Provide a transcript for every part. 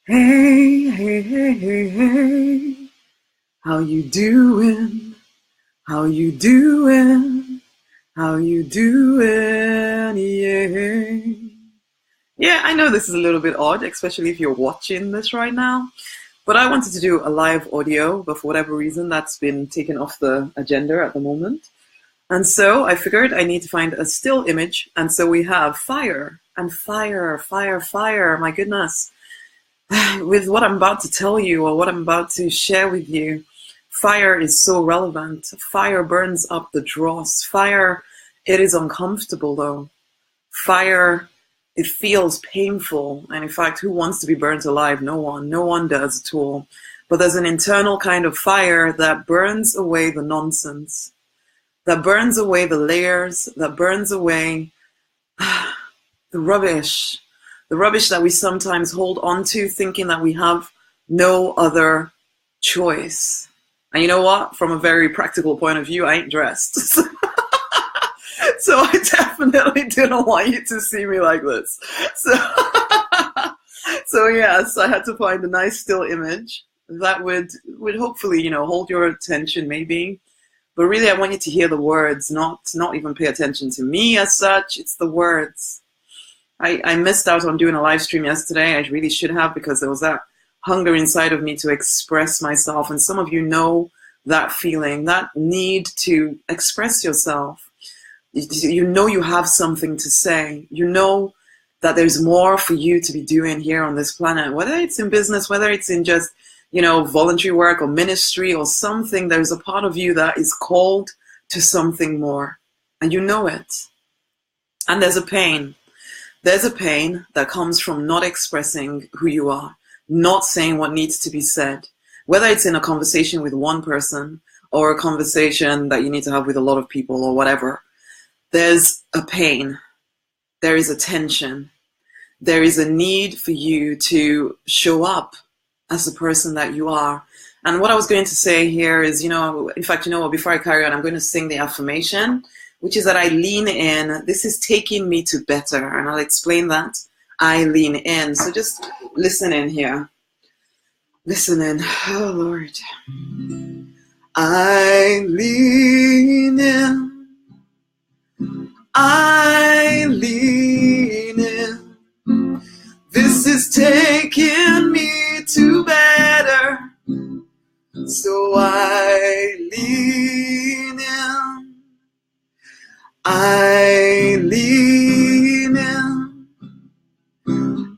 Hey, hey, hey, hey, hey. How you doing? How you doing? How you doing? Yeah. Yeah, I know this is a little bit odd, especially if you're watching this right now. But I wanted to do a live audio, but for whatever reason, that's been taken off the agenda at the moment. And so I figured I need to find a still image. And so we have fire and fire, fire, fire. My goodness. With what I'm about to tell you or what I'm about to share with you, fire is so relevant. Fire burns up the dross. Fire, it is uncomfortable though. Fire, it feels painful. And in fact, who wants to be burnt alive? No one. No one does at all. But there's an internal kind of fire that burns away the nonsense, that burns away the layers, that burns away the rubbish that we sometimes hold on to, thinking that we have no other choice. And you know what? From a very practical point of view, I ain't dressed. So I definitely didn't want you to see me like this. So yes, I had to find a nice still image that would hopefully, hold your attention maybe. But really, I want you to hear the words, not even pay attention to me as such. It's the words. I missed out on doing a live stream yesterday. I really should have, because there was that hunger inside of me to express myself. And some of you know that feeling, that need to express yourself. You know you have something to say. You know that there's more for you to be doing here on this planet, whether it's in business, whether it's in just, voluntary work or ministry or something. There's a part of you that is called to something more, and you know it. And there's a pain. There's a pain that comes from not expressing who you are, not saying what needs to be said, whether it's in a conversation with one person or a conversation that you need to have with a lot of people or whatever. There's a pain. There is a tension. There is a need for you to show up as the person that you are. And what I was going to say here is, in fact, before I carry on, I'm going to sing the affirmation, which is that I lean in. This is taking me to better. And I'll explain that. I lean in. So just listen in here. Listen in. Oh, Lord. I lean in. I lean in. This is taking me to better. So I lean in. I lean in.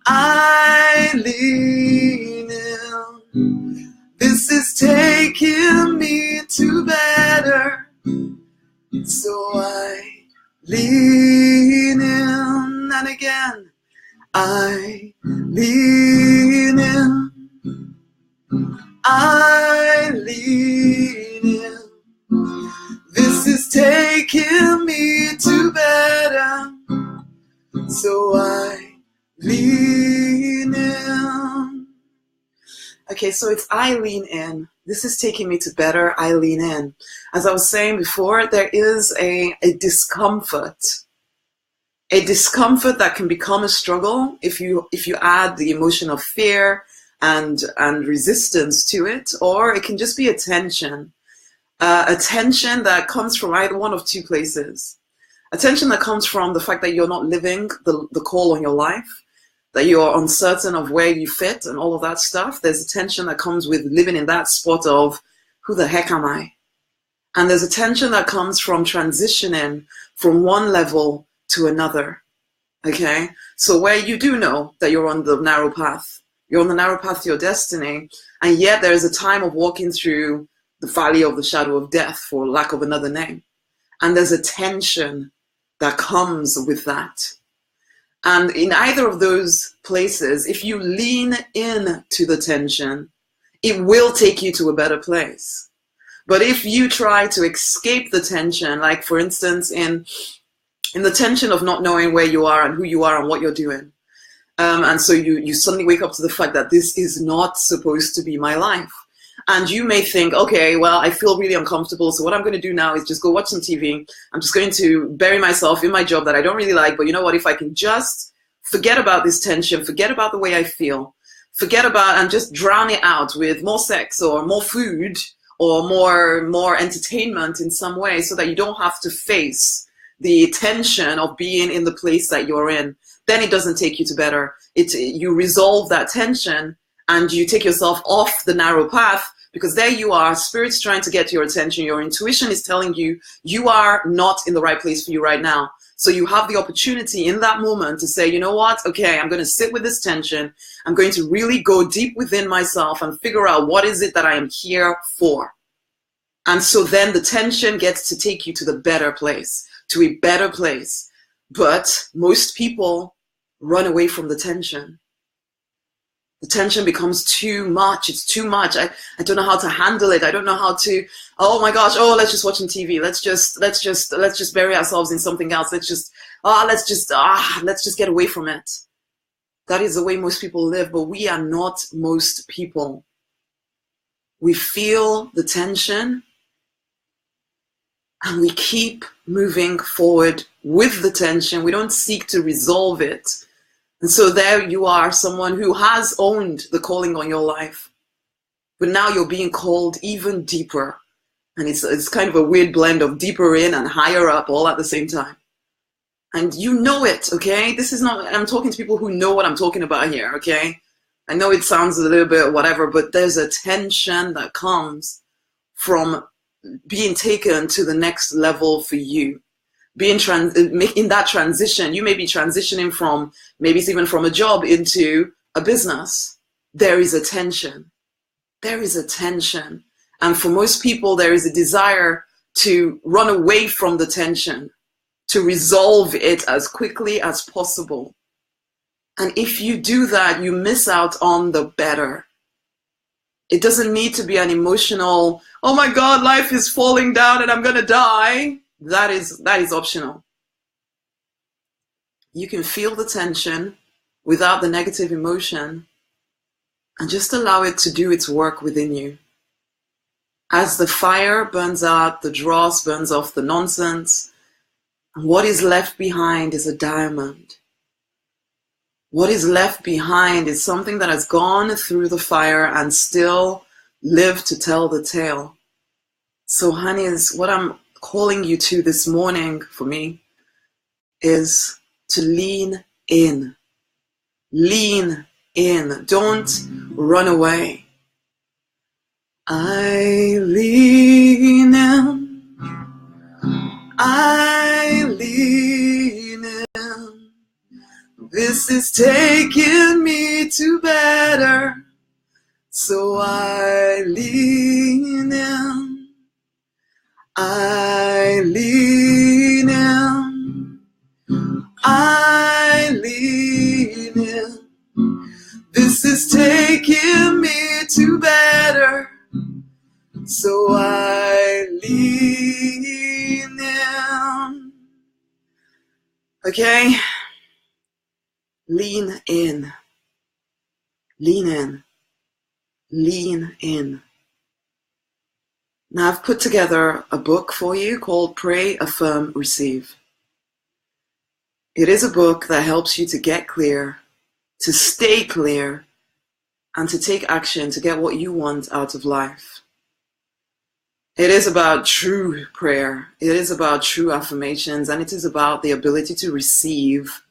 I lean in. This is taking me to better. So I lean in. And again, I lean in. I lean in. This is taking me to better. So I lean in. Okay, so it's I lean in. This is taking me to better. I lean in. As I was saying before, there is a discomfort. A discomfort that can become a struggle if you add the emotion of fear and resistance to it, or it can just be a tension that comes from either one of two places. A tension that comes from the fact that you're not living the call on your life, that you're uncertain of where you fit and all of that stuff. There's a tension that comes with living in that spot of who the heck am I? And there's a tension that comes from transitioning from one level to another. Okay, so where you do know that you're on the narrow path, you're on the narrow path to your destiny, and yet there is a time of walking through the valley of the shadow of death, for lack of another name. And there's a tension that comes with that. And in either of those places, if you lean in to the tension, it will take you to a better place. But if you try to escape the tension, like for instance, in the tension of not knowing where you are and who you are and what you're doing, and so you suddenly wake up to the fact that this is not supposed to be my life. And you may think, okay, well, I feel really uncomfortable, so what I'm going to do now is just go watch some TV. I'm just going to bury myself in my job that I don't really like, but you know what, if I can just forget about this tension, forget about the way I feel, forget about and just drown it out with more sex or more food or more entertainment in some way, so that you don't have to face the tension of being in the place that you're in. Then it doesn't take you to better. You resolve that tension and you take yourself off the narrow path, because there you are, spirit's trying to get your attention. Your intuition is telling you you are not in the right place for you right now. So you have the opportunity in that moment to say, you know what? Okay, I'm going to sit with this tension. I'm going to really go deep within myself and figure out what is it that I am here for. And so then the tension gets to take you to the better place, to a better place. But most people run away from the tension. The tension becomes too much. It's too much. I don't know how to handle it. I don't know how to, oh my gosh, oh, let's just watch on TV. Let's just bury ourselves in something else. Let's just get away from it. That is the way most people live, but we are not most people. We feel the tension and we keep moving forward with the tension. We don't seek to resolve it. And so there you are, someone who has owned the calling on your life, but now you're being called even deeper. And it's kind of a weird blend of deeper in and higher up all at the same time. And you know it, okay? This is not, I'm talking to people who know what I'm talking about here, okay? I know it sounds a little bit whatever, but there's a tension that comes from being taken to the next level for you. In that transition, you may be transitioning from, maybe it's even from a job into a business. There is a tension. There is a tension. And for most people, there is a desire to run away from the tension, to resolve it as quickly as possible. And if you do that, you miss out on the better. It doesn't need to be an emotional, oh my God, life is falling down and I'm going to die. That is optional. You can feel the tension without the negative emotion and just allow it to do its work within you. As the fire burns out, the dross burns off the nonsense, and what is left behind is a diamond. What is left behind is something that has gone through the fire and still lived to tell the tale. So honey, is what I'm calling you to this morning for me is to lean in. Lean in. Don't run away. I lean in. I lean in. This is taking me to better. So I lean in. I lean in, I lean in. This is taking me to better, so I lean in. Okay? Lean in, lean in, lean in. Now I've put together a book for you called Pray, Affirm, Receive. It is a book that helps you to get clear, to stay clear, and to take action to get what you want out of life. It is about true prayer. It is about true affirmations, and it is about the ability to receive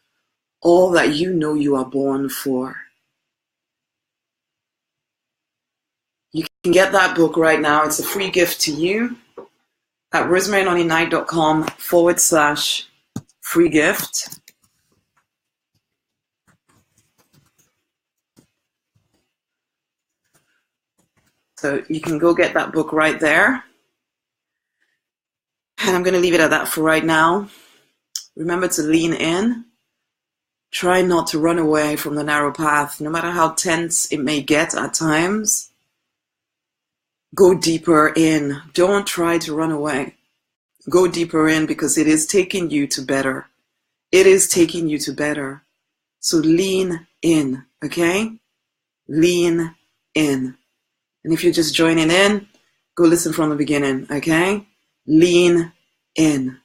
all that you know you are born for. You can get that book right now. It's a free gift to you at rosemaryandonnieknight.com/free gift. So you can go get that book right there. And I'm going to leave it at that for right now. Remember to lean in. Try not to run away from the narrow path, no matter how tense it may get at times. Go deeper in. Don't try to run away. Go deeper in, because it is taking you to better. It is taking you to better. So lean in, okay? Lean in. And if you're just joining in, go listen from the beginning, okay? Lean in.